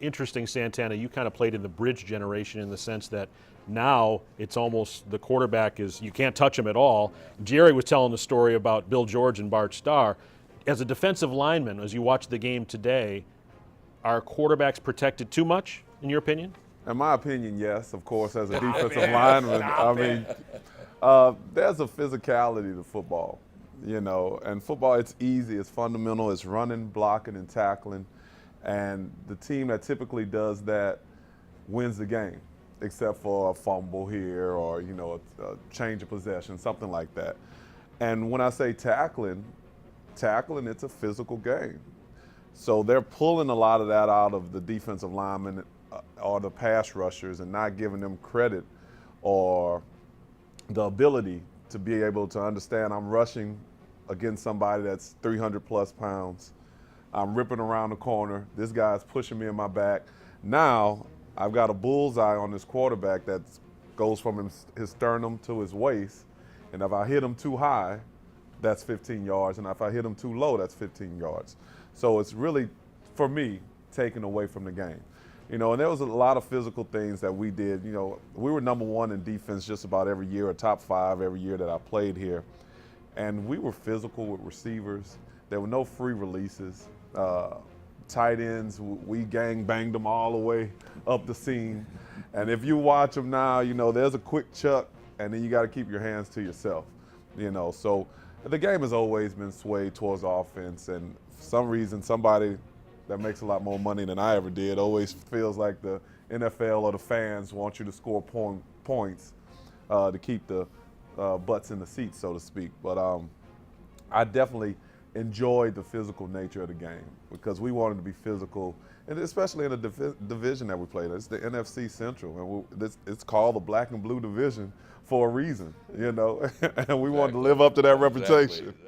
interesting, Santana. You kind of played in the bridge generation in the sense that now it's almost the quarterback is, you can't touch him at all. Jerry was telling the story about Bill George and Bart Starr. As a defensive lineman, as you watch the game today, are quarterbacks protected too much, in your opinion? In my opinion, yes. Of course, as a defensive lineman, there's a physicality to football, and football, it's easy, it's fundamental, it's running, blocking, and tackling. And the team that typically does that wins the game, except for a fumble here or, a change of possession, something like that. And when I say tackling, it's a physical game. So they're pulling a lot of that out of the defensive linemen or the pass rushers and not giving them credit or the ability to be able to understand I'm rushing against somebody that's 300 plus pounds. I'm ripping around the corner. This guy's pushing me in my back. Now I've got a bullseye on this quarterback that goes from his sternum to his waist. And if I hit him too high, that's 15 yards. And if I hit him too low, that's 15 yards. So it's really, for me, taken away from the game. And there was a lot of physical things that we did. We were number one in defense just about every year, or top 5 every year that I played here. And we were physical with receivers. There were no free releases. Tight ends, we gang banged them all the way up the seam. And if you watch them now, there's a quick chuck, and then you got to keep your hands to yourself. So the game has always been swayed towards offense, and for some reason, somebody that makes a lot more money than I ever did always feels like the NFL or the fans want you to score points to keep the butts in the seats, so to speak. But I definitely enjoyed the physical nature of the game because we wanted to be physical, and especially in the division that we played. It's the NFC Central, and it's called the Black and Blue Division for a reason, and we wanted to live up to that reputation. Exactly.